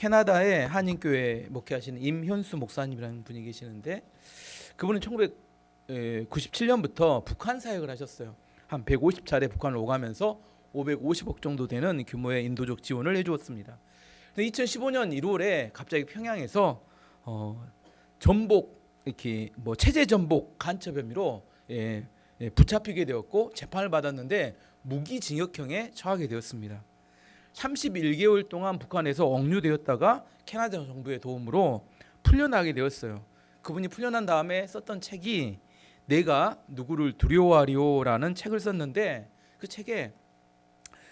캐나다의 한인교회 목회하시는 임현수 목사님이라는 분이 계시는데 그분은 1997년부터 북한 사역을 하셨어요. 한 150차례 북한을 오가면서 550억 정도 되는 규모의 인도적 지원을 해주었습니다. 2015년 1월에 갑자기 평양에서 전복 이렇게 체제 전복 간첩 혐의로 붙잡히게 되었고 재판을 받았는데 무기징역형에 처하게 되었습니다. 31개월 동안 북한에서 억류되었다가 캐나다 정부의 도움으로 풀려나게 되었어요. 그분이 풀려난 다음에 썼던 책이 내가 누구를 두려워하리오라는 책을 썼는데 그 책에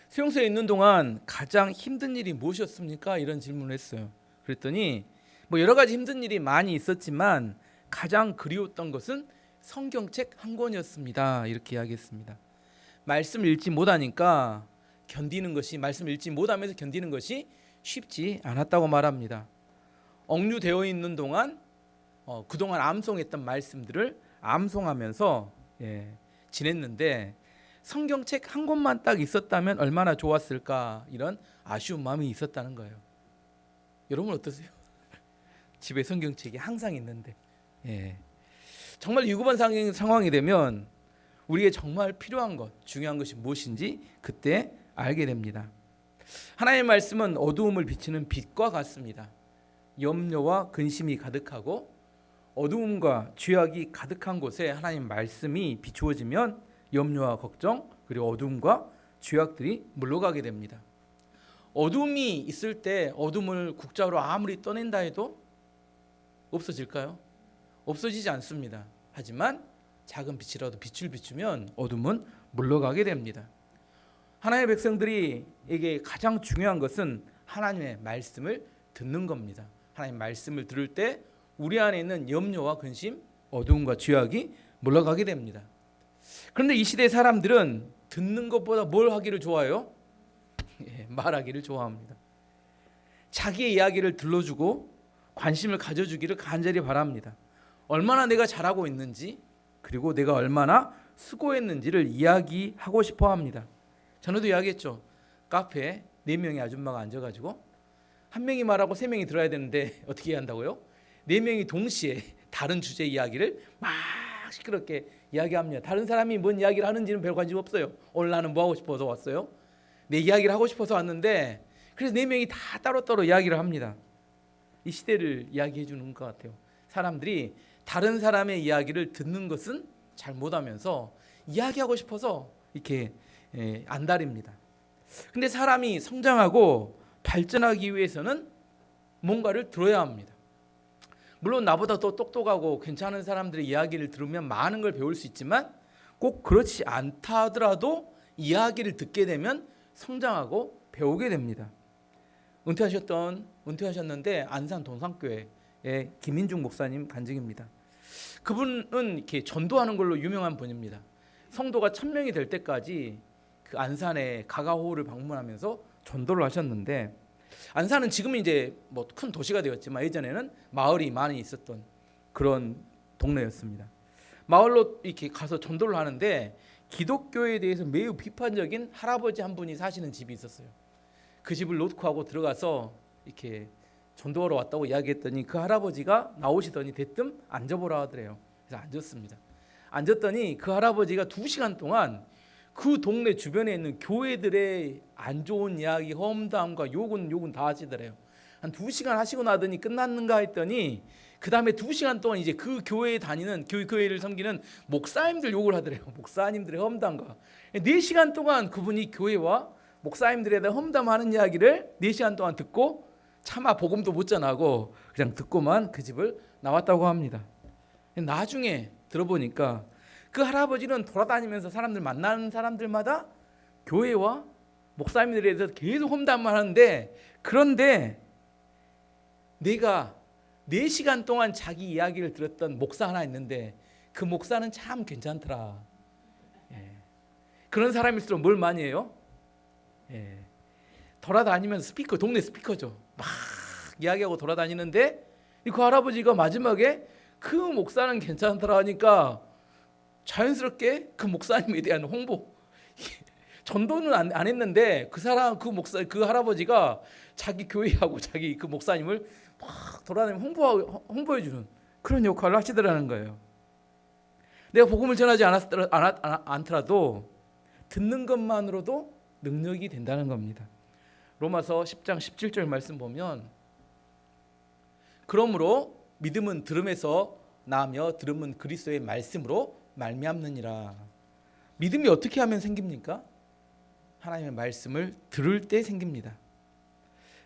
수용소에 있는 동안 가장 힘든 일이 무엇이었습니까? 이런 질문을 했어요. 그랬더니 여러 가지 힘든 일이 많이 있었지만 가장 그리웠던 것은 성경책 한 권이었습니다. 이렇게 이야기했습니다. 말씀을 읽지 못하니까 말씀 읽지 못하면서 견디는 것이 쉽지 않았다고 말합니다. 억류되어 있는 동안 그동안 암송했던 말씀들을 암송하면서 지냈는데 성경책 한 권만 딱 있었다면 얼마나 좋았을까 이런 아쉬운 마음이 있었다는 거예요. 여러분 어떠세요? 집에 성경책이 항상 있는데 정말 위급한 상황이 되면 우리에게 정말 필요한 것, 중요한 것이 무엇인지 그때 알게 됩니다. 하나님의 말씀은 어두움을 비추는 빛과 같습니다. 염려와 근심이 가득하고 어두움과 죄악이 가득한 곳에 하나님의 말씀이 비추어지면 염려와 걱정 그리고 어두움과 죄악들이 물러가게 됩니다. 어두움이 있을 때 어둠을 국자로 아무리 떠낸다 해도 없어질까요? 없어지지 않습니다. 하지만 작은 빛이라도 빛을 비추면 어둠은 물러가게 됩니다. 하나님의 백성들에게 가장 중요한 것은 하나님의 말씀을 듣는 겁니다. 하나님의 말씀을 들을 때 우리 안에 있는 염려와 근심, 어두움과 죄악이 물러가게 됩니다. 그런데 이 시대 사람들은 듣는 것보다 뭘 하기를 좋아해요? 말하기를 좋아합니다. 자기의 이야기를 들려주고 관심을 가져주기를 간절히 바랍니다. 얼마나 내가 잘하고 있는지 그리고 내가 얼마나 수고했는지를 이야기하고 싶어 합니다. 전에도 이야기했죠. 카페에 4명의 아줌마가 앉아가지고 한 명이 말하고 3명이 들어야 되는데 어떻게 해야 한다고요? 4명이 동시에 다른 주제 이야기를 막 시끄럽게 이야기합니다. 다른 사람이 뭔 이야기를 하는지는 별 관심 없어요. 오늘 나는 뭐 하고 싶어서 왔어요? 내 이야기를 하고 싶어서 왔는데 그래서 4명이 다 따로따로 이야기를 합니다. 이 시대를 이야기해 주는 것 같아요. 사람들이 다른 사람의 이야기를 듣는 것은 잘 못하면서 이야기하고 싶어서 이렇게 안달입니다. 근데 사람이 성장하고 발전하기 위해서는 뭔가를 들어야 합니다. 물론 나보다 더 똑똑하고 괜찮은 사람들의 이야기를 들으면 많은 걸 배울 수 있지만 꼭 그렇지 않다 하더라도 이야기를 듣게 되면 성장하고 배우게 됩니다. 은퇴하셨는데 안산 동산교회의 김인중 목사님 간증입니다. 그분은 이렇게 전도하는 걸로 유명한 분입니다. 성도가 1000명이 될 때까지 그 안산의 가가호를 방문하면서 전도를 하셨는데 안산은 지금은 이제 큰 도시가 되었지만 예전에는 마을이 많이 있었던 그런 동네였습니다. 마을로 이렇게 가서 전도를 하는데 기독교에 대해서 매우 비판적인 할아버지 한 분이 사시는 집이 있었어요. 그 집을 놓고 하고 들어가서 이렇게 전도하러 왔다고 이야기했더니 그 할아버지가 나오시더니 대뜸 앉아보라 하더래요. 그래서 앉았습니다. 앉았더니 그 할아버지가 2시간 동안 그 동네 주변에 있는 교회들의 안 좋은 이야기, 험담과 욕은 다 하시더래요. 한 2시간 하시고 나더니 끝났는가 했더니 그 다음에 2시간 동안 이제 그 교회에 다니는 교회를 섬기는 목사님들 욕을 하더래요. 목사님들의 험담과 4시간 동안 그분이 교회와 목사님들에 대해 험담하는 이야기를 4시간 동안 듣고 차마 복음도 못 전하고 그냥 듣고만 그 집을 나왔다고 합니다. 나중에 들어보니까 그 할아버지는 돌아다니면서 사람들 만나는 사람들마다 교회와 목사님들에 대해서 계속 험담을 하는데 그런데 내가 4시간 동안 자기 이야기를 들었던 목사 하나 있는데 그 목사는 참 괜찮더라. 그런 사람일수록 뭘 많이 해요? 돌아다니면서 스피커, 동네 스피커죠. 막 이야기하고 돌아다니는데 그 할아버지가 마지막에 그 목사는 괜찮더라 하니까 자연스럽게 그 목사님에 대한 홍보 전도는 안 했는데 그 사람 그 목사 그 할아버지가 자기 교회하고 자기 그 목사님을 막 돌아다니며 홍보해 주는 그런 역할을 하시더라는 거예요. 내가 복음을 전하지 않더라도 듣는 것만으로도 능력이 된다는 겁니다. 로마서 10장 17절 말씀 보면 그러므로 믿음은 들음에서 나며 들음은 그리스도의 말씀으로 말미암느니라. 믿음이 어떻게 하면 생깁니까? 하나님의 말씀을 들을 때 생깁니다.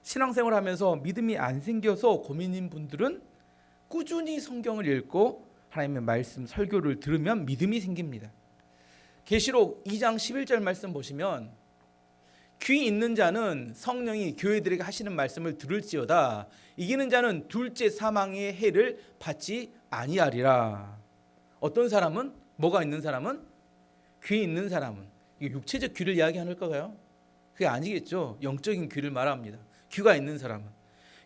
신앙생활 하면서 믿음이 안 생겨서 고민인 분들은 꾸준히 성경을 읽고 하나님의 말씀 설교를 들으면 믿음이 생깁니다. 계시록 2장 11절 말씀 보시면 귀 있는 자는 성령이 교회들에게 하시는 말씀을 들을지어다. 이기는 자는 둘째 사망의 해를 받지 아니하리라. 어떤 사람은? 뭐가 있는 사람은? 귀 있는 사람은. 이게 육체적 귀를 이야기하는 걸까요? 그게 아니겠죠. 영적인 귀를 말합니다. 귀가 있는 사람은.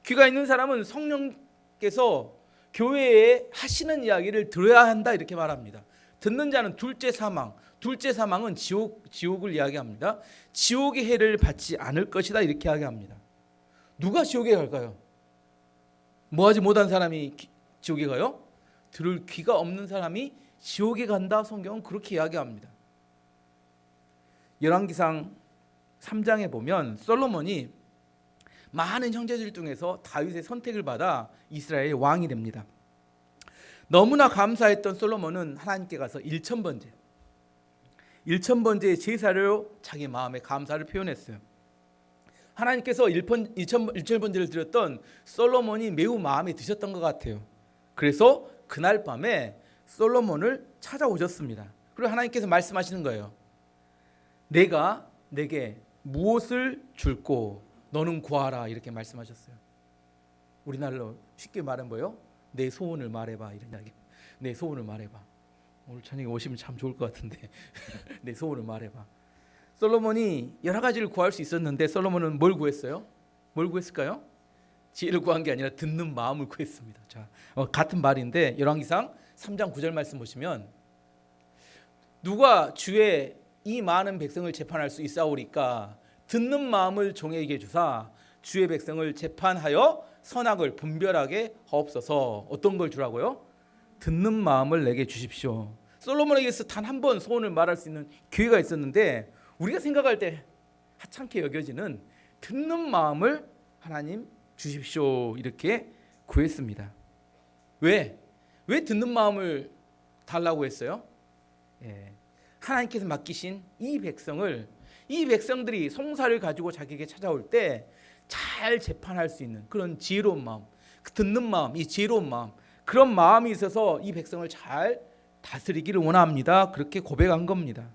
귀가 있는 사람은 성령께서 교회에 하시는 이야기를 들어야 한다 이렇게 말합니다. 듣는 자는 둘째 사망. 둘째 사망은 지옥을 이야기합니다. 지옥의 해를 받지 않을 것이다 이렇게 이야기합니다. 누가 지옥에 갈까요? 뭐하지 못한 사람이 지옥에 가요? 들을 귀가 없는 사람이 지옥에 간다. 성경은 그렇게 이야기합니다. 열왕기상 3장에 보면 솔로몬이 많은 형제들 중에서 다윗의 선택을 받아 이스라엘의 왕이 됩니다. 너무나 감사했던 솔로몬은 하나님께 가서 1000번째의 제사로 자기 마음의 감사를 표현했어요. 하나님께서 1000번째를 드렸던 솔로몬이 매우 마음에 드셨던 것 같아요. 그래서 그날 밤에 솔로몬을 찾아오셨습니다. 그리고 하나님께서 말씀하시는 거예요. 내가 내게 무엇을 줄고 너는 구하라 이렇게 말씀하셨어요. 우리나라로 쉽게 말하면 뭐예요? 내 소원을 말해봐 이런 이야기. 내 소원을 말해봐. 오늘 저녁에 오시면 참 좋을 것 같은데 내 소원을 말해봐. 솔로몬이 여러 가지를 구할 수 있었는데 솔로몬은 뭘 구했어요? 뭘 구했을까요? 지혜를 구한 게 아니라 듣는 마음을 구했습니다. 자, 같은 말인데 열왕기상 3장 9절 말씀 보시면 누가 주의 이 많은 백성을 재판할 수 있사오리까 듣는 마음을 종에게 주사 주의 백성을 재판하여 선악을 분별하게 하옵소서. 어떤 걸 주라고요? 듣는 마음을 내게 주십시오. 솔로몬에게서 단 한 번 소원을 말할 수 있는 기회가 있었는데 우리가 생각할 때 하찮게 여겨지는 듣는 마음을 하나님 주십시오 이렇게 구했습니다. 왜 듣는 마음을 달라고 했어요? 하나님께서 맡기신 이 백성들이 송사를 가지고 자기에게 찾아올 때 잘 재판할 수 있는 그런 지혜로운 마음, 듣는 마음, 이 지혜로운 마음, 그런 마음이 있어서 이 백성을 잘 다스리기를 원합니다. 그렇게 고백한 겁니다.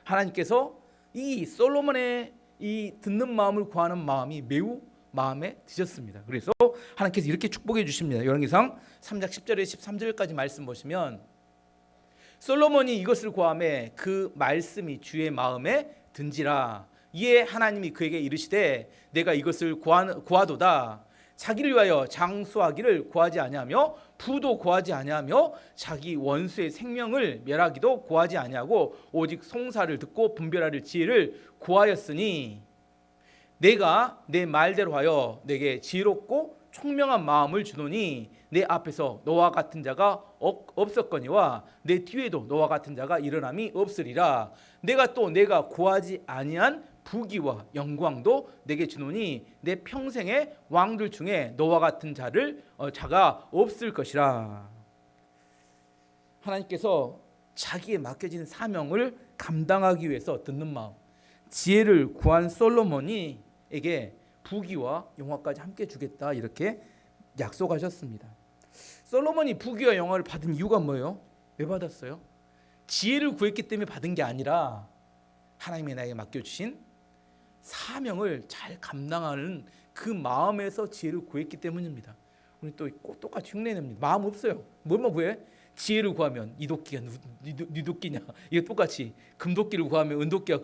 하나님께서 이 솔로몬의 이 듣는 마음을 구하는 마음이 매우 마음에 드셨습니다. 그래서 하나님께서 이렇게 축복해 주십니다. 열왕기상 3장 10절에 13절까지 말씀 보시면 솔로몬이 이것을 구하매 그 말씀이 주의 마음에 든지라. 이에 하나님이 그에게 이르시되 내가 이것을 구하도다. 자기를 위하여 장수하기를 구하지 아니하며 부도 구하지 아니하며 자기 원수의 생명을 멸하기도 구하지 아니하고 오직 송사를 듣고 분별하를 지혜를 구하였으니 내가 내 말대로 하여 내게 지혜롭고 총명한 마음을 주노니 내 앞에서 너와 같은 자가 없었거니와 내 뒤에도 너와 같은 자가 일어남이 없으리라. 내가 구하지 아니한 부귀와 영광도 내게 주노니 내 평생의 왕들 중에 너와 같은 자가 없을 것이라. 하나님께서 자기에 맡겨진 사명을 감당하기 위해서 듣는 마음, 지혜를 구한 솔로몬에게 부귀와 영화까지 함께 주겠다 이렇게 약속하셨습니다. 솔로몬이 부귀와 영화를 받은 이유가 뭐예요? 왜 받았어요? 지혜를 구했기 때문에 받은 게 아니라 하나님이 나에게 맡겨주신 사명을 잘 감당하는 그 마음에서 지혜를 구했기 때문입니다. 우리 또 똑같이 흉내냅니다. 마음 없어요. 뭐만 구해? 지혜를 구하면 이 도끼가 네 도끼냐? 이게 똑같이 금도끼를 구하면 은도끼가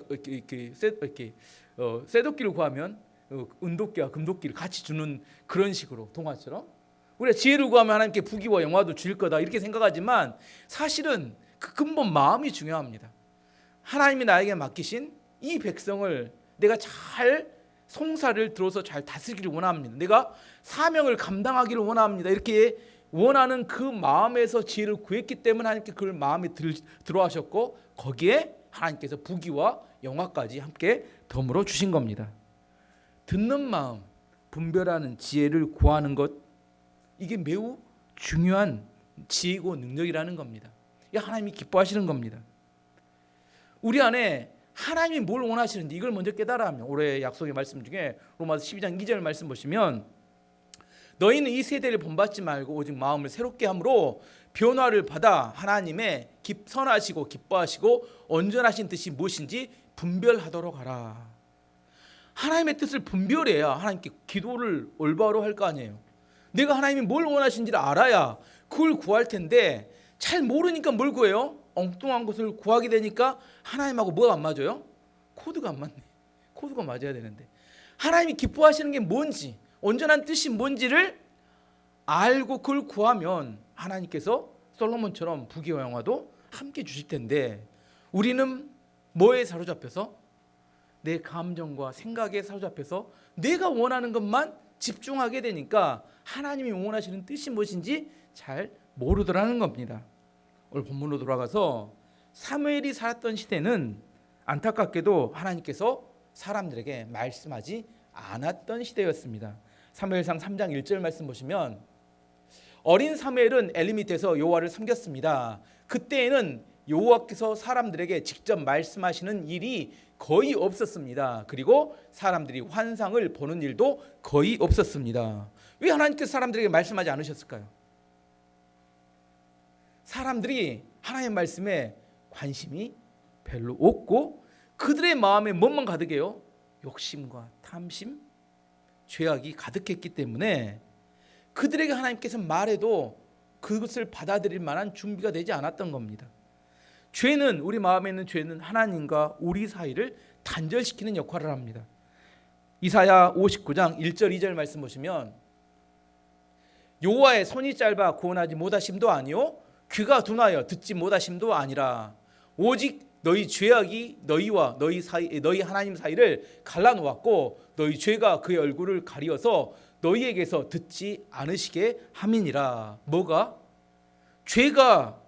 쇠도끼를 구하면 은도끼와 금도끼를 같이 주는 그런 식으로 동화처럼 우리가 지혜를 구하면 하나님께 부귀와 영화도 줄 거다 이렇게 생각하지만 사실은 그 근본 마음이 중요합니다. 하나님이 나에게 맡기신 이 백성을 내가 잘 송사를 들어서 잘 다스리기를 원합니다. 내가 사명을 감당하기를 원합니다. 이렇게 원하는 그 마음에서 지혜를 구했기 때문에 하나님께 그 마음에 들어하셨고 거기에 하나님께서 부귀와 영화까지 함께 덤으로 주신 겁니다. 듣는 마음, 분별하는 지혜를 구하는 것, 이게 매우 중요한 지혜고 능력이라는 겁니다. 이 하나님이 기뻐하시는 겁니다. 우리 안에 하나님이 뭘 원하시는지 이걸 먼저 깨달아야 하면, 올해 약속의 말씀 중에 로마서 12장 2절 말씀 보시면 너희는 이 세대를 본받지 말고 오직 마음을 새롭게 함으로 변화를 받아 하나님의 선하시고 기뻐하시고 온전하신 뜻이 무엇인지 분별하도록 하라. 하나님의 뜻을 분별해야 하나님께 기도를 올바로 할 거 아니에요. 내가 하나님이 뭘 원하시는지를 알아야 그걸 구할 텐데 잘 모르니까 뭘 구해요? 엉뚱한 것을 구하게 되니까 하나님하고 뭐가 안 맞아요? 코드가 안 맞네. 코드가 맞아야 되는데 하나님이 기뻐하시는 게 뭔지, 온전한 뜻이 뭔지를 알고 그걸 구하면 하나님께서 솔로몬처럼 부귀와 영화도 함께 주실 텐데 우리는 뭐에 사로잡혀서? 내 감정과 생각에 사로잡혀서 내가 원하는 것만 집중하게 되니까 하나님이 원하시는 뜻이 무엇인지 잘 모르더라는 겁니다. 오늘 본문으로 돌아가서 사무엘이 살았던 시대는 안타깝게도 하나님께서 사람들에게 말씀하지 않았던 시대였습니다. 사무엘상 3장 1절 말씀 보시면 어린 사무엘은 엘리 밑에서 여호와를 섬겼습니다. 그때에는 여호와께서 사람들에게 직접 말씀하시는 일이 거의 없었습니다. 그리고 사람들이 환상을 보는 일도 거의 없었습니다. 왜 하나님께서 사람들에게 말씀하지 않으셨을까요? 사람들이 하나님의 말씀에 관심이 별로 없고 그들의 마음에 뭐만 가득해요? 욕심과 탐심, 죄악이 가득했기 때문에 그들에게 하나님께서 말해도 그것을 받아들일 만한 준비가 되지 않았던 겁니다. 죄는, 우리 마음에 있는 죄는 하나님과 우리 사이를 단절시키는 역할을 합니다. 이사야 59장 1절 2절 말씀 보시면 여호와의 손이 짧아 구원하지 못하심도 아니요 귀가 둔하여 듣지 못하심도 아니라 오직 너희 죄악이 너희와 너희 하나님 사이를 갈라놓았고 너희 죄가 그의 얼굴을 가리어서 너희에게서 듣지 않으시게 함이니라. 뭐가? 죄가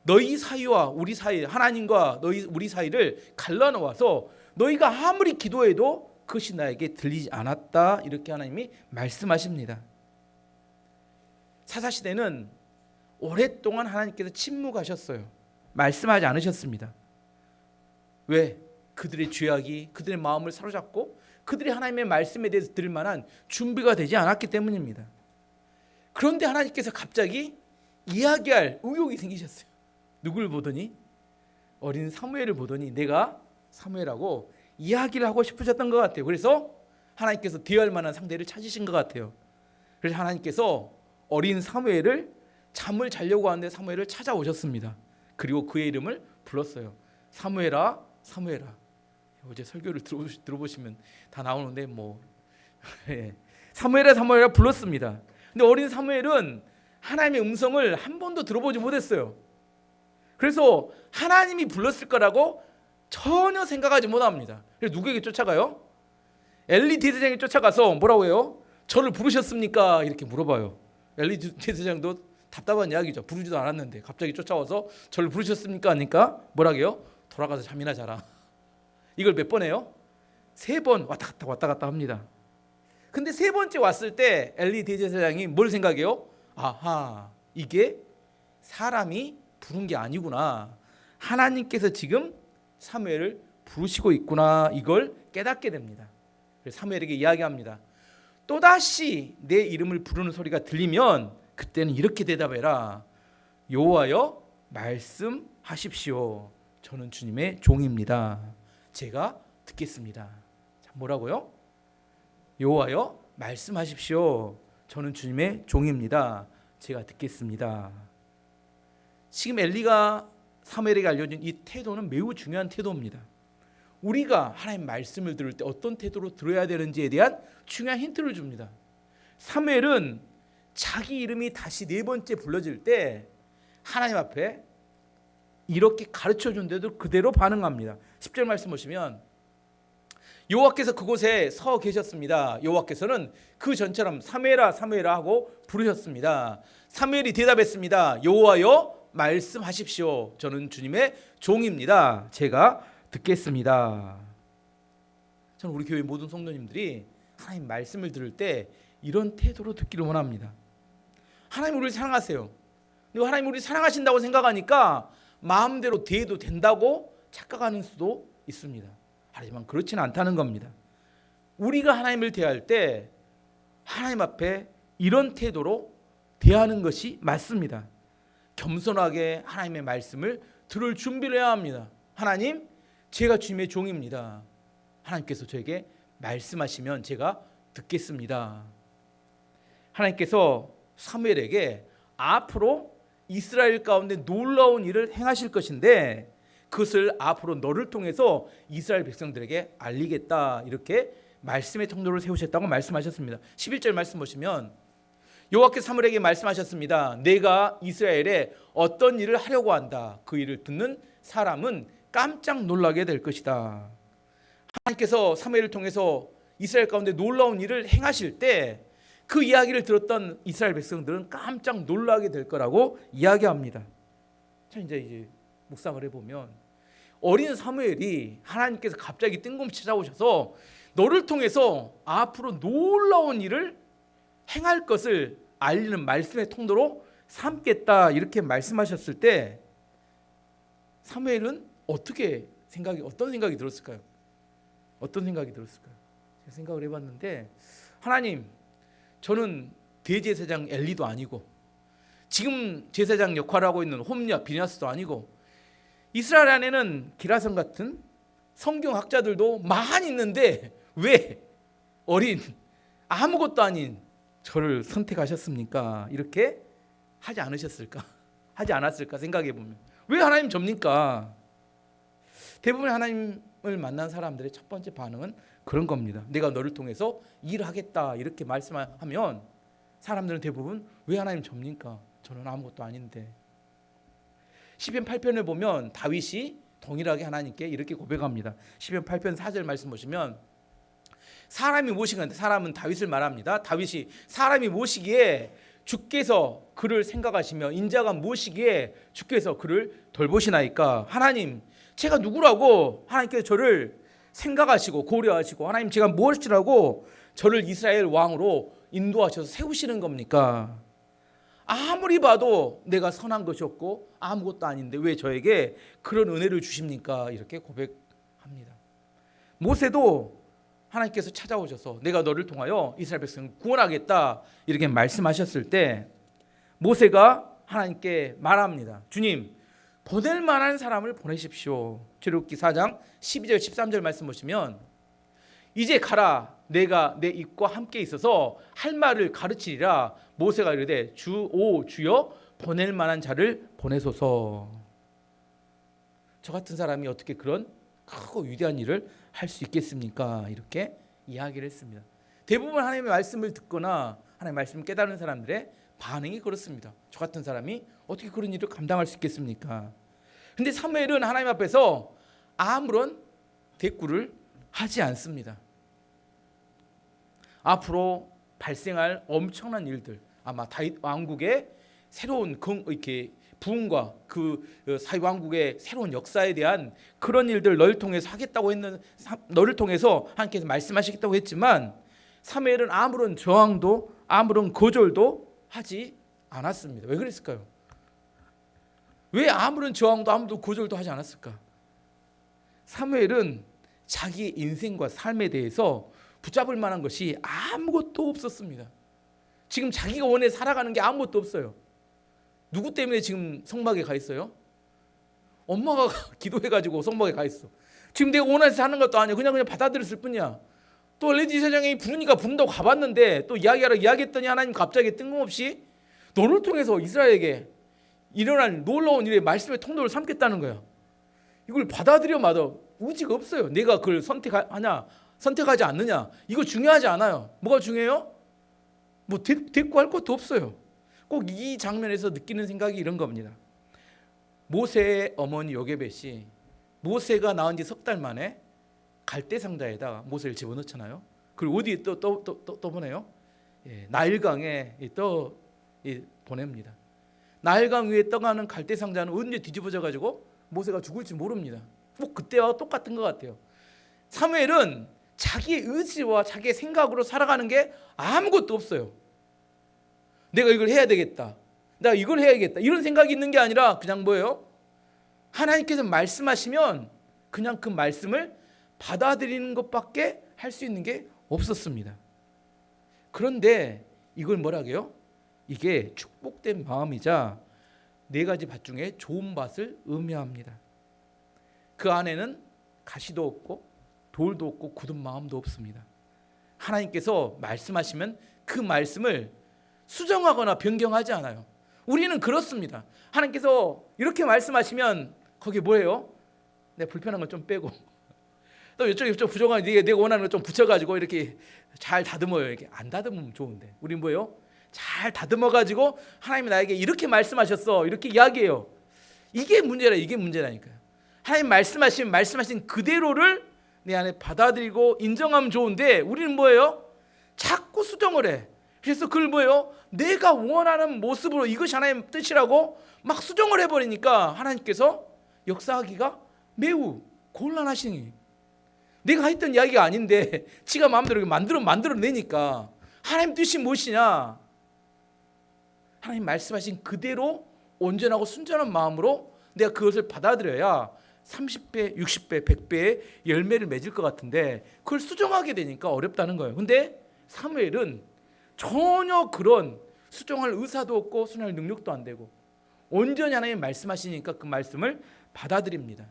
너희 사이와 우리 사이, 하나님과 우리 사이를 갈라놓아서 너희가 아무리 기도해도 그것이 나에게 들리지 않았다. 이렇게 하나님이 말씀하십니다. 사사시대는 오랫동안 하나님께서 침묵하셨어요. 말씀하지 않으셨습니다. 왜? 그들의 죄악이 그들의 마음을 사로잡고 그들이 하나님의 말씀에 대해서 들을 만한 준비가 되지 않았기 때문입니다. 그런데 하나님께서 갑자기 이야기할 의욕이 생기셨어요. 누굴 보더니? 어린 사무엘을 보더니 내가 사무엘하고 이야기를 하고 싶으셨던 것 같아요. 그래서 하나님께서 대할 만한 상대를 찾으신 것 같아요. 그래서 하나님께서 어린 사무엘을 잠을 자려고 하는데 사무엘을 찾아오셨습니다. 그리고 그의 이름을 불렀어요. 사무엘아, 사무엘아. 어제 설교를 들어보시면 다 나오는데 사무엘아, 사무엘아 불렀습니다. 근데 어린 사무엘은 하나님의 음성을 한 번도 들어보지 못했어요. 그래서 하나님이 불렀을 거라고 전혀 생각하지 못합니다. 그래서 누구에게 쫓아가요? 엘리 대제사장이 쫓아가서 뭐라고 해요? 저를 부르셨습니까? 이렇게 물어봐요. 엘리 대제사장도 답답한 이야기죠. 부르지도 않았는데 갑자기 쫓아와서 저를 부르셨습니까? 하니까 뭐라고요? 돌아가서 잠이나 자라. 이걸 몇 번 해요? 3번 왔다 갔다 합니다. 근데 3번째 왔을 때 엘리 대제사장이 뭘 생각해요? 아하, 이게 사람이 부른 게 아니구나. 하나님께서 지금 사무엘을 부르시고 있구나. 이걸 깨닫게 됩니다. 그래서 사무엘에게 이야기합니다. 또다시 내 이름을 부르는 소리가 들리면 그때는 이렇게 대답해라. 여호와여 말씀하십시오. 저는 주님의 종입니다. 제가 듣겠습니다. 자, 뭐라고요? 여호와여 말씀하십시오. 저는 주님의 종입니다. 제가 듣겠습니다. 지금 엘리가 사무엘에게 알려준 이 태도는 매우 중요한 태도입니다. 우리가 하나님 말씀을 들을 때 어떤 태도로 들어야 되는지에 대한 중요한 힌트를 줍니다. 사무엘은 자기 이름이 다시 4번째 불러질 때 하나님 앞에 이렇게 가르쳐준 데도 그대로 반응합니다. 10절 말씀 보시면 여호와께서 그곳에 서 계셨습니다. 여호와께서는 그 전처럼 사무엘아 사무엘아 하고 부르셨습니다. 사무엘이 대답했습니다. 여호와여 말씀하십시오. 저는 주님의 종입니다. 제가 듣겠습니다. 저는 우리 교회 모든 성도님들이 하나님 말씀을 들을 때 이런 태도로 듣기를 원합니다. 하나님 우리를 사랑하세요. 근데 하나님 우리를 사랑하신다고 생각하니까 마음대로 대해도 된다고 착각하는 수도 있습니다. 하지만 그렇지는 않다는 겁니다. 우리가 하나님을 대할 때 하나님 앞에 이런 태도로 대하는 것이 맞습니다. 겸손하게 하나님의 말씀을 들을 준비를 해야 합니다. 하나님, 제가 주님의 종입니다. 하나님께서 저에게 말씀하시면 제가 듣겠습니다. 하나님께서 사무엘에게 앞으로 이스라엘 가운데 놀라운 일을 행하실 것인데 그것을 앞으로 너를 통해서 이스라엘 백성들에게 알리겠다, 이렇게 말씀의 통로를 세우셨다고 말씀하셨습니다. 11절 말씀 보시면 여호와께서 사무엘에게 말씀하셨습니다. 내가 이스라엘에 어떤 일을 하려고 한다. 그 일을 듣는 사람은 깜짝 놀라게 될 것이다. 하나님께서 사무엘을 통해서 이스라엘 가운데 놀라운 일을 행하실 때 그 이야기를 들었던 이스라엘 백성들은 깜짝 놀라게 될 거라고 이야기합니다. 자, 이제 묵상을 해보면 어린 사무엘이 하나님께서 갑자기 뜬금없이 찾아오셔서 너를 통해서 앞으로 놀라운 일을 행할 것을 알리는 말씀의 통로로 삼겠다, 이렇게 말씀하셨을 때 사무엘은 어떤 생각이 들었을까요? 어떤 생각이 들었을까요? 제가 생각을 해봤는데, 하나님, 저는 대제사장 엘리도 아니고 지금 제사장 역할을 하고 있는 홈리와 비냐스도 아니고 이스라엘 안에는 기라성 같은 성경학자들도 많이 있는데 왜 어린 아무것도 아닌 저를 선택하셨습니까? 이렇게 하지 않았을까 생각해 보면 왜 하나님 접니까? 대부분 하나님을 만난 사람들의 첫 번째 반응은 그런 겁니다. 내가 너를 통해서 일을 하겠다, 이렇게 말씀하면 사람들은 대부분 왜 하나님 접니까? 저는 아무것도 아닌데. 시편 8편을 보면 다윗이 동일하게 하나님께 이렇게 고백합니다. 시편 8편 4절 말씀 보시면 사람이 모시기에, 사람은 다윗을 말합니다. 다윗이 사람이 모시기에 주께서 그를 생각하시며 인자가 모시기에 주께서 그를 돌보시나이까. 하나님, 제가 누구라고 하나님께서 저를 생각하시고 고려하시고 하나님 제가 무엇이라고 저를 이스라엘 왕으로 인도하셔서 세우시는 겁니까? 아무리 봐도 내가 선한 것이 없고 아무것도 아닌데 왜 저에게 그런 은혜를 주십니까? 이렇게 고백합니다. 모세도 하나님께서 찾아오셔서 내가 너를 통하여 이스라엘 백성을 구원하겠다, 이렇게 말씀하셨을 때 모세가 하나님께 말합니다. 주님, 보낼 만한 사람을 보내십시오. 출애굽기 4장 12절 13절 말씀 보시면 이제 가라, 내가 내 입과 함께 있어서 할 말을 가르치리라. 모세가 이르되 주여 보낼 만한 자를 보내소서. 저 같은 사람이 어떻게 그런 크고 위대한 일을 할 수 있겠습니까? 이렇게 이야기를 했습니다. 대부분 하나님의 말씀을 듣거나 하나님의 말씀을 깨달은 사람들의 반응이 그렇습니다. 저 같은 사람이 어떻게 그런 일을 감당할 수 있겠습니까? 근데 사무엘은 하나님 앞에서 아무런 대꾸를 하지 않습니다. 앞으로 발생할 엄청난 일들, 아마 다윗 왕국의 새로운 이렇게 부흥과 그 사위 왕국의 새로운 역사에 대한 그런 일들 너를 통해서 하겠다고 했는, 너를 통해서 하나님께서 말씀하시겠다고 했지만 사무엘은 아무런 저항도 아무런 거절도 하지 않았습니다. 왜 그랬을까요? 왜 아무런 저항도 아무도 거절도 하지 않았을까? 사무엘은 자기 인생과 삶에 대해서 붙잡을 만한 것이 아무것도 없었습니다. 지금 자기가 원해 살아가는 게 아무것도 없어요. 누구 때문에 지금 성막에 가 있어요? 엄마가 기도해가지고 성막에 가 있어. 지금 내가 원해서 사는 것도 아니야. 그냥 받아들였을 뿐이야. 또 레디 세장이 부르니까 부른다고 가봤는데 또 이야기했더니 하나님 갑자기 뜬금없이 너를 통해서 이스라엘에게 일어날 놀라운 일의 말씀의 통로를 삼겠다는 거야. 이걸 받아들여마도 의지가 없어요. 내가 그걸 선택하지 않느냐, 이거 중요하지 않아요. 뭐가 중요해요? 뭐 대꾸할 것도 없어요. 꼭 이 장면에서 느끼는 생각이 이런 겁니다. 모세의 어머니 요게벳이 모세가 낳은 지 석 달 만에 갈대 상자에다 모세를 집어넣잖아요. 그리고 어디에 또 보내요? 나일강에 보냅니다. 나일강 위에 떠가는 갈대 상자는 언제 뒤집어져 가지고 모세가 죽을지 모릅니다. 뭐 그때와 똑같은 것 같아요. 사무엘은 자기의 의지와 자기의 생각으로 살아가는 게 아무것도 없어요. 내가 이걸 해야 되겠다, 내가 이걸 해야겠다, 이런 생각이 있는 게 아니라 그냥 뭐예요? 하나님께서 말씀하시면 그냥 그 말씀을 받아들이는 것밖에 할 수 있는 게 없었습니다. 그런데 이걸 뭐라고요? 이게 축복된 마음이자 네 가지 밭 중에 좋은 밭을 의미합니다. 그 안에는 가시도 없고 돌도 없고 굳은 마음도 없습니다. 하나님께서 말씀하시면 그 말씀을 수정하거나 변경하지 않아요. 우리는 그렇습니다. 하나님께서 이렇게 말씀하시면 거기에 뭐예요? 내가 불편한 건 좀 빼고 또 이쪽에 좀 부족한 내가 원하는 거 좀 붙여가지고 이렇게 잘 다듬어요. 이렇게 안 다듬으면 좋은데 우리는 뭐예요? 잘 다듬어가지고 하나님이 나에게 이렇게 말씀하셨어, 이렇게 이야기해요. 이게 문제라니까요. 하나님 말씀하신 그대로를 내 안에 받아들이고 인정하면 좋은데 우리는 뭐예요? 자꾸 수정을 해. 그래서 그걸 뭐예요? 내가 원하는 모습으로 이것이 하나님의 뜻이라고 막 수정을 해버리니까 하나님께서 역사하기가 매우 곤란하시니, 내가 했던 이야기가 아닌데 지가 마음대로 만들어내니까 하나님 뜻이 무엇이냐? 하나님 말씀하신 그대로 온전하고 순전한 마음으로 내가 그것을 받아들여야 30배, 60배, 100배의 열매를 맺을 것 같은데 그걸 수정하게 되니까 어렵다는 거예요. 근데 사무엘은 전혀 그런 수정할 의사도 없고 수정할 능력도 안 되고 온전히 하나님 말씀하시니까 그 말씀을 받아들입니다.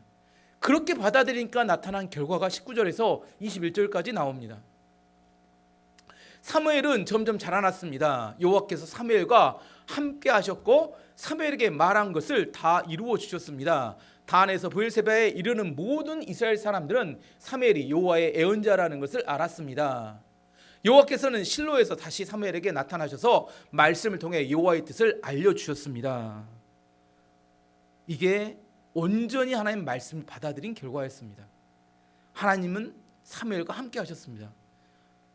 그렇게 받아들이니까 나타난 결과가 19절에서 21절까지 나옵니다. 사무엘은 점점 자라났습니다. 여호와께서 사무엘과 함께 하셨고 사무엘에게 말한 것을 다 이루어 주셨습니다. 단에서 브엘세바에 이르는 모든 이스라엘 사람들은 사무엘이 여호와의 애언자라는 것을 알았습니다. 여호와께서는 실로에서 다시 사무엘에게 나타나셔서 말씀을 통해 여호와의 뜻을 알려주셨습니다. 이게 온전히 하나님 말씀을 받아들인 결과였습니다. 하나님은 사무엘과 함께 하셨습니다.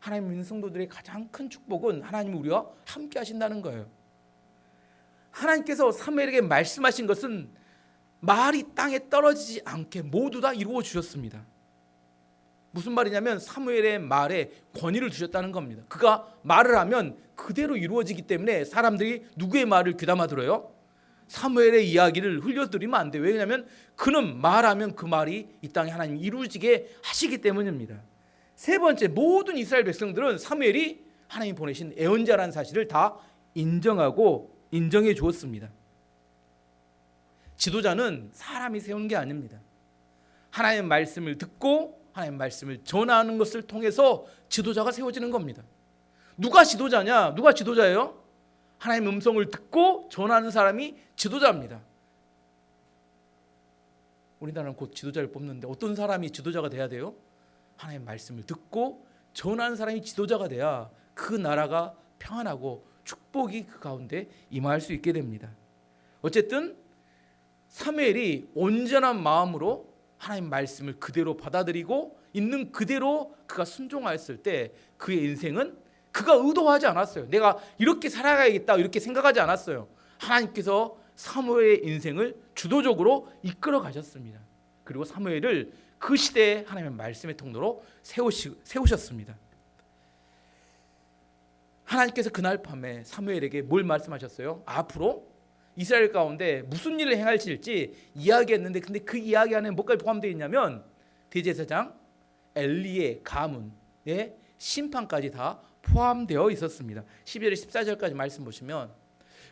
하나님 믿는 성도들의 가장 큰 축복은 하나님이 우리와 함께 하신다는 거예요. 하나님께서 사무엘에게 말씀하신 것은 말이 땅에 떨어지지 않게 모두 다 이루어 주셨습니다. 무슨 말이냐면 사무엘의 말에 권위를 주셨다는 겁니다. 그가 말을 하면 그대로 이루어지기 때문에 사람들이 누구의 말을 귀담아 들어요? 사무엘의 이야기를 흘려드리면 안 돼요. 왜냐하면 그는 말하면 그 말이 이 땅에 하나님 이루어지게 하시기 때문입니다. 세 번째, 모든 이스라엘 백성들은 사무엘이 하나님 보내신 애언자라는 사실을 다 인정해 주었습니다. 지도자는 사람이 세우는 게 아닙니다. 하나님의 말씀을 듣고 하나님의 말씀을 전하는 것을 통해서 지도자가 세워지는 겁니다. 누가 지도자냐? 누가 지도자예요? 하나님의 음성을 듣고 전하는 사람이 지도자입니다. 우리나라는 곧 지도자를 뽑는데 어떤 사람이 지도자가 돼야 돼요? 하나님의 말씀을 듣고 전하는 사람이 지도자가 돼야 그 나라가 평안하고 축복이 그 가운데 임할 수 있게 됩니다. 어쨌든 사무엘이 온전한 마음으로 하나님 말씀을 그대로 받아들이고 있는 그대로 그가 순종하였을 때 그의 인생은 그가 의도하지 않았어요. 내가 이렇게 살아가야겠다 이렇게 생각하지 않았어요. 하나님께서 사무엘의 인생을 주도적으로 이끌어 가셨습니다. 그리고 사무엘을 그 시대에 하나님의 말씀의 통로로 세우셨습니다. 하나님께서 그날 밤에 사무엘에게 뭘 말씀하셨어요? 앞으로 이스라엘 가운데 무슨 일을 행하실지 이야기했는데 근데 그 이야기 안에 뭐까지 포함되어 있냐면 대제사장 엘리의 가문의 심판까지 다 포함되어 있었습니다. 12절 14절까지 말씀 보시면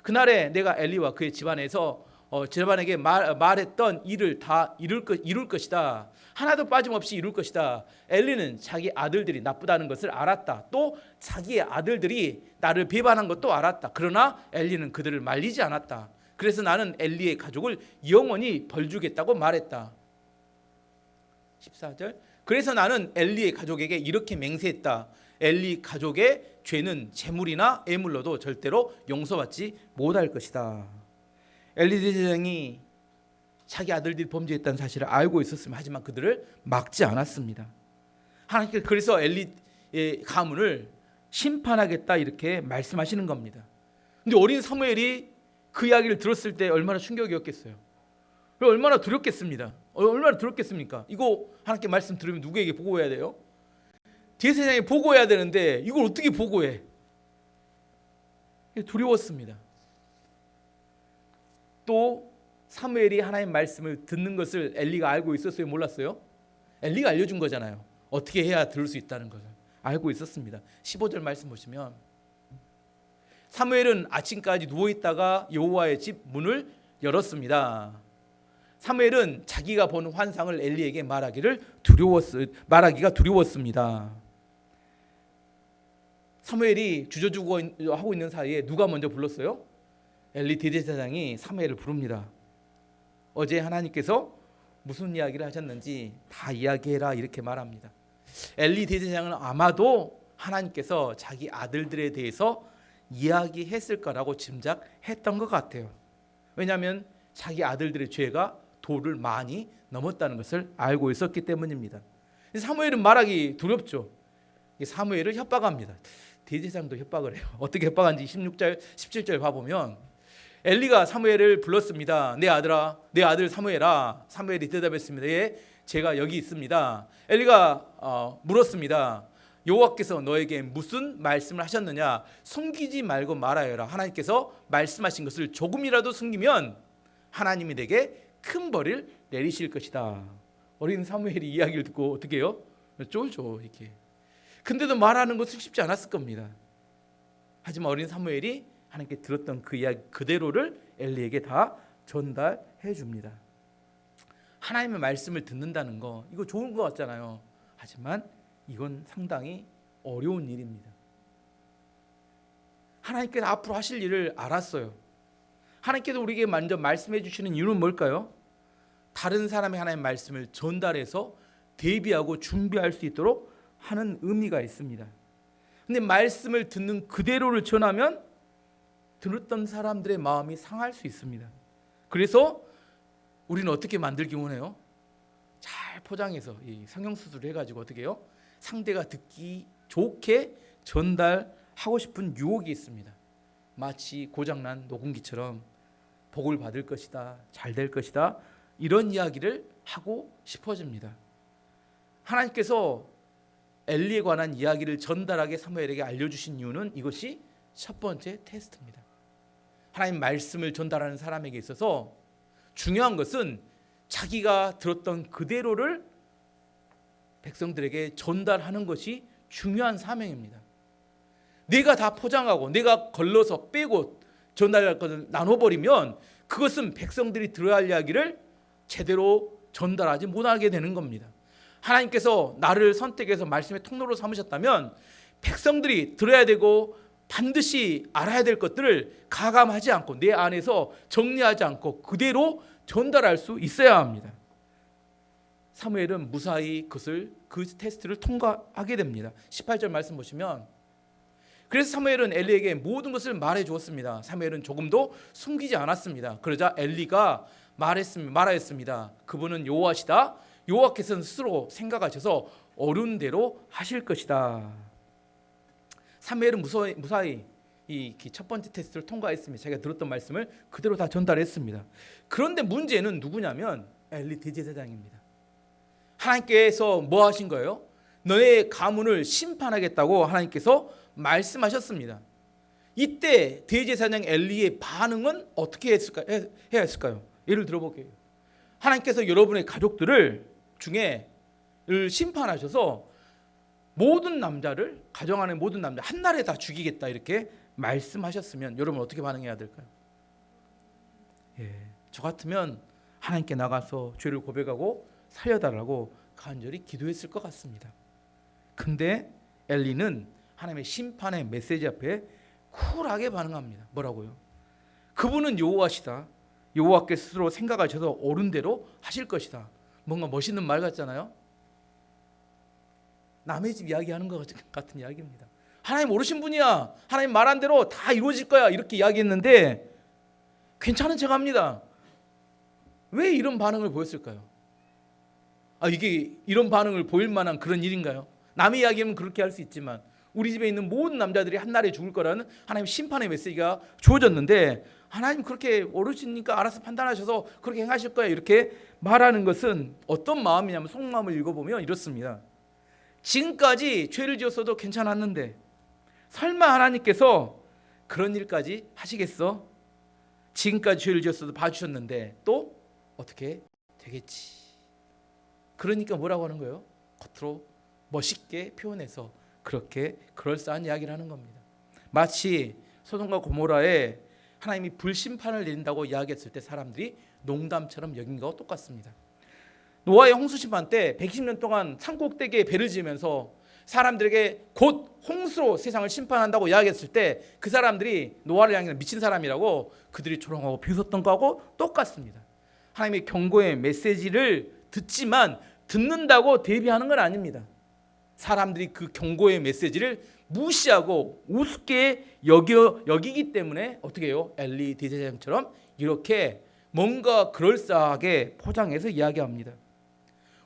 그날에 내가 엘리와 그의 집안에게 말했던 일을 다 이룰 것이다. 하나도 빠짐없이 이룰 것이다. 엘리는 자기 아들들이 나쁘다는 것을 알았다. 또 자기의 아들들이 나를 배반한 것도 알았다. 그러나 엘리는 그들을 말리지 않았다. 그래서 나는 엘리의 가족을 영원히 벌주겠다고 말했다. 14절 그래서 나는 엘리의 가족에게 이렇게 맹세했다. 엘리 가족의 죄는 재물이나 애물로도 절대로 용서받지 못할 것이다. 엘리 대제사장이 자기 아들들이 범죄했다는 사실을 알고 있었으면 하지만 그들을 막지 않았습니다. 하나님께서 그래서 엘리의 가문을 심판하겠다 이렇게 말씀하시는 겁니다. 근데 어린 사무엘이 그 이야기를 들었을 때 얼마나 충격이었겠어요. 얼마나 두렵겠습니다. 얼마나 두렵겠습니까? 이거 하나님께 말씀 들으면 누구에게 보고해야 돼요? 대제사장에 보고해야 되는데 이걸 어떻게 보고해? 두려웠습니다. 또 사무엘이 하나님의 말씀을 듣는 것을 엘리가 알고 있었어요? 몰랐어요? 엘리가 알려준 거잖아요. 어떻게 해야 들을 수 있다는 것을 알고 있었습니다. 15절 말씀 보시면 사무엘은 아침까지 누워있다가 여호와의 집 문을 열었습니다. 사무엘은 자기가 본 환상을 엘리에게 말하기가 두려웠습니다. 사무엘이 주저주고 하고 있는 사이에 누가 먼저 불렀어요? 엘리 대제사장이 사무엘을 부릅니다. 어제 하나님께서 무슨 이야기를 하셨는지 다 이야기해라 이렇게 말합니다. 엘리 대제사장은 아마도 하나님께서 자기 아들들에 대해서 이야기했을 거라고 짐작했던 것 같아요. 왜냐하면 자기 아들들의 죄가 도를 많이 넘었다는 것을 알고 있었기 때문입니다. 사무엘은 말하기 두렵죠. 사무엘을 협박합니다. 대제사장도 협박을 해요. 어떻게 협박한지 16절 17절 봐보면 엘리가 사무엘을 불렀습니다. 내 아들아, 내 아들 사무엘아. 사무엘이 대답했습니다. 예, 제가 여기 있습니다. 엘리가 물었습니다. 여호와께서 너에게 무슨 말씀을 하셨느냐? 숨기지 말고 말하여라. 하나님께서 말씀하신 것을 조금이라도 숨기면 하나님이 내게 큰 벌을 내리실 것이다. 어린 사무엘이 이야기를 듣고 어떻게 해요? 쫄죠 이렇게. 근데도 말하는 것은 쉽지 않았을 겁니다. 하지만 어린 사무엘이 하나님께 들었던 그 이야기 그대로를 엘리에게 다 전달해 줍니다. 하나님의 말씀을 듣는다는 거 이거 좋은 것 같잖아요. 하지만 이건 상당히 어려운 일입니다. 하나님께서 앞으로 하실 일을 알았어요. 하나님께서 우리에게 먼저 말씀해 주시는 이유는 뭘까요? 다른 사람의 하나님의 말씀을 전달해서 대비하고 준비할 수 있도록 하는 의미가 있습니다. 근데 말씀을 듣는 그대로를 전하면 들었던 사람들의 마음이 상할 수 있습니다. 그래서 우리는 어떻게 만들기 원해요? 잘 포장해서 성형수술을 해가지고 어떻게 해요? 상대가 듣기 좋게 전달하고 싶은 유혹이 있습니다. 마치 고장난 녹음기처럼 복을 받을 것이다, 잘 될 것이다 이런 이야기를 하고 싶어집니다. 하나님께서 엘리에 관한 이야기를 전달하게 사무엘에게 알려주신 이유는 이것이 첫 번째 테스트입니다. 하나님 말씀을 전달하는 사람에게 있어서 중요한 것은 자기가 들었던 그대로를 백성들에게 전달하는 것이 중요한 사명입니다. 내가 다 포장하고 내가 걸러서 빼고 전달할 것을 나눠버리면 그것은 백성들이 들어야 할 이야기를 제대로 전달하지 못하게 되는 겁니다. 하나님께서 나를 선택해서 말씀의 통로로 삼으셨다면 백성들이 들어야 되고 반드시 알아야 될 것들을 가감하지 않고 내 안에서 정리하지 않고 그대로 전달할 수 있어야 합니다. 사무엘은 무사히 그 테스트를 통과하게 됩니다. 18절 말씀 보시면 그래서 사무엘은 엘리에게 모든 것을 말해 주었습니다. 사무엘은 조금도 숨기지 않았습니다. 그러자 엘리가 말하였습니다. 그분은 여호와시다. 여호와께서는 스스로 생각하셔서 어려운 대로 하실 것이다. 사무엘은 무사히 이 첫 번째 테스트를 통과했습니다. 자기가 들었던 말씀을 그대로 다 전달했습니다. 그런데 문제는 누구냐면 엘리 대제사장입니다. 하나님께서 뭐 하신 거예요? 너의 가문을 심판하겠다고 하나님께서 말씀하셨습니다. 이때 대제사장 엘리의 반응은 어떻게 해야 했을까요? 예를 들어볼게요. 하나님께서 여러분의 가족들을 중에 심판하셔서 모든 남자를 가정 안의 모든 남자 한 날에 다 죽이겠다 이렇게 말씀하셨으면 여러분 어떻게 반응해야 될까요? 저 같으면 하나님께 나가서 죄를 고백하고 살려달라고 간절히 기도했을 것 같습니다. 근데 엘리는 하나님의 심판의 메시지 앞에 쿨하게 반응합니다. 뭐라고요? 그분은 여호와시다. 여호와께 스스로 생각하셔서 옳은 대로 하실 것이다. 뭔가 멋있는 말 같잖아요. 남의 집 이야기하는 것 같은 이야기입니다. 하나님 옳으신 분이야. 하나님 말한 대로 다 이루어질 거야. 이렇게 이야기했는데 괜찮은 척 합니다. 왜 이런 반응을 보였을까요? 이게 이런 반응을 보일 만한 그런 일인가요? 남의 이야기는 그렇게 할 수 있지만 우리 집에 있는 모든 남자들이 한날에 죽을 거라는 하나님 심판의 메시지가 주어졌는데 하나님 그렇게 어르신이니까 알아서 판단하셔서 그렇게 행하실 거예요 이렇게 말하는 것은 어떤 마음이냐면 속마음을 읽어보면 이렇습니다. 지금까지 죄를 지었어도 괜찮았는데 설마 하나님께서 그런 일까지 하시겠어? 지금까지 죄를 지었어도 봐주셨는데 또 어떻게 되겠지. 그러니까 뭐라고 하는 거예요? 겉으로 멋있게 표현해서 그렇게 그럴싸한 이야기를 하는 겁니다. 마치 소돔과 고모라에 하나님이 불심판을 내린다고 이야기했을 때 사람들이 농담처럼 여긴 것과 똑같습니다. 노아의 홍수 심판 때 120년 동안 산꼭대기에 배를 지으면서 사람들에게 곧 홍수로 세상을 심판한다고 이야기했을 때 그 사람들이 노아를 향해 미친 사람이라고 그들이 조롱하고 비웃었던 거하고 똑같습니다. 하나님의 경고의 메시지를 듣지만 듣는다고 대비하는 건 아닙니다. 사람들이 그 경고의 메시지를 무시하고 우습게 여기기 때문에 어떻게 해요? 엘리 대제사장처럼 이렇게 뭔가 그럴싸하게 포장해서 이야기합니다.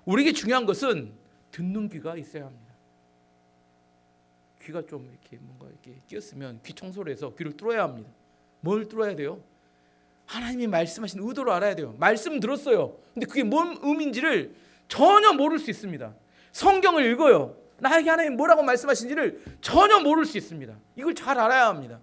우리에게 중요한 것은 듣는 귀가 있어야 합니다. 귀가 좀 이렇게 뭔가 이렇게 끼었으면 귀 청소를 해서 귀를 뚫어야 합니다. 뭘 뚫어야 돼요? 하나님이 말씀하신 의도를 알아야 돼요. 말씀 들었어요. 근데 그게 뭔 의미인지를 전혀 모를 수 있습니다. 성경을 읽어요. 나에게 하나님 뭐라고 말씀하신지를 전혀 모를 수 있습니다. 이걸 잘 알아야 합니다.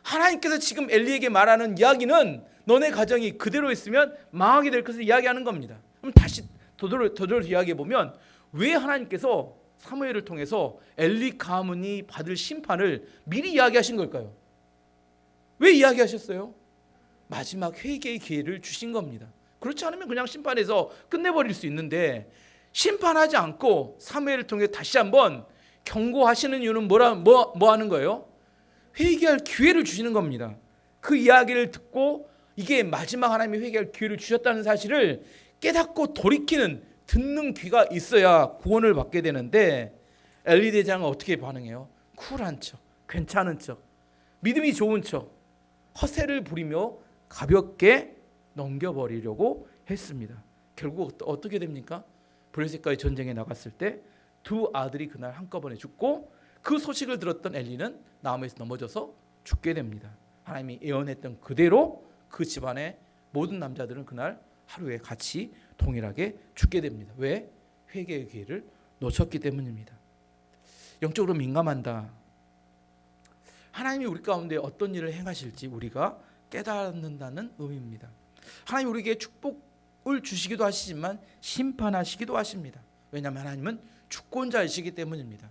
하나님께서 지금 엘리에게 말하는 이야기는 너네 가정이 그대로 있으면 망하게 될 것을 이야기하는 겁니다. 그럼 다시 더더러 이야기해 보면 왜 하나님께서 사무엘을 통해서 엘리 가문이 받을 심판을 미리 이야기하신 걸까요? 왜 이야기하셨어요? 마지막 회개의 기회를 주신 겁니다. 그렇지 않으면 그냥 심판해서 끝내버릴 수 있는데 심판하지 않고 사무엘을 통해 다시 한번 경고하시는 이유는 뭐 하는 거예요? 회개할 기회를 주시는 겁니다. 그 이야기를 듣고 이게 마지막 하나님이 회개할 기회를 주셨다는 사실을 깨닫고 돌이키는 듣는 귀가 있어야 구원을 받게 되는데 엘리 대장은 어떻게 반응해요? 쿨한 척, 괜찮은 척, 믿음이 좋은 척, 허세를 부리며 가볍게 넘겨버리려고 했습니다. 결국 어떻게 됩니까? 블레셋과의 전쟁에 나갔을 때 두 아들이 그날 한꺼번에 죽고 그 소식을 들었던 엘리는 나무에서 넘어져서 죽게 됩니다. 하나님이 예언했던 그대로 그 집안의 모든 남자들은 그날 하루에 같이 동일하게 죽게 됩니다. 왜? 회개의 기회를 놓쳤기 때문입니다. 영적으로 민감한다. 하나님이 우리 가운데 어떤 일을 행하실지 우리가 깨닫는다는 의미입니다. 하나님 우리에게 축복을 주시기도 하시지만 심판하시기도 하십니다. 왜냐하면 하나님은 주권자이시기 때문입니다.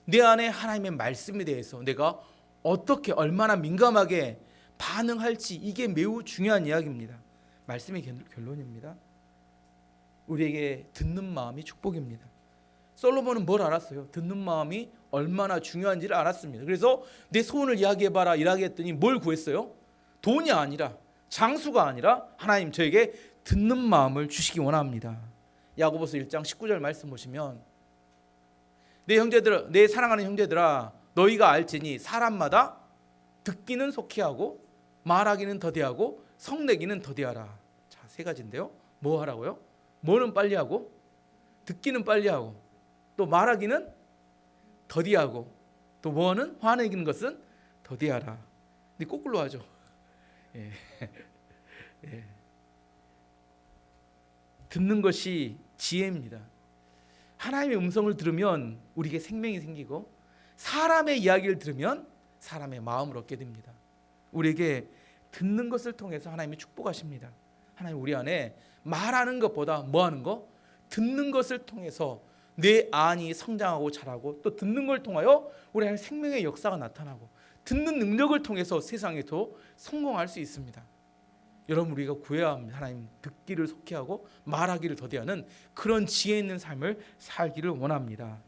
내 안에 하나님의 말씀에 대해서 내가 어떻게 얼마나 민감하게 반응할지 이게 매우 중요한 이야기입니다. 말씀의 결론입니다. 우리에게 듣는 마음이 축복입니다. 솔로몬은 뭘 알았어요? 듣는 마음이 얼마나 중요한지를 알았습니다. 그래서 내 소원을 이야기해봐라 이야기했더니 뭘 구했어요? 돈이 아니라 장수가 아니라 하나님 저에게 듣는 마음을 주시기 원합니다. 야고보서 1장 19절 말씀 보시면 내 형제들아, 내 사랑하는 형제들아 너희가 알지니 사람마다 듣기는 속히 하고 말하기는 더디하고 성내기는 더디하라. 자, 세 가지인데요. 뭐 하라고요? 뭐는 빨리 하고 듣기는 빨리 하고 또 말하기는 더디하고 또 뭐는 화내기는 것은 더디하라. 근데 거꾸로 하죠. 예. 예. 듣는 것이 지혜입니다. 하나님의 음성을 들으면 우리에게 생명이 생기고 사람의 이야기를 들으면 사람의 마음을 얻게 됩니다. 우리에게 듣는 것을 통해서 하나님이 축복하십니다. 하나님 우리 안에 말하는 것보다 뭐 하는 거? 듣는 것을 통해서 내 안이 성장하고 자라고 또 듣는 걸 통하여 우리 안에 생명의 역사가 나타나고 듣는 능력을 통해서 세상에서 성공할 수 있습니다. 여러분 우리가 구해야 합니다. 하나님 듣기를 속히 하고 말하기를 더디하는 그런 지혜 있는 삶을 살기를 원합니다.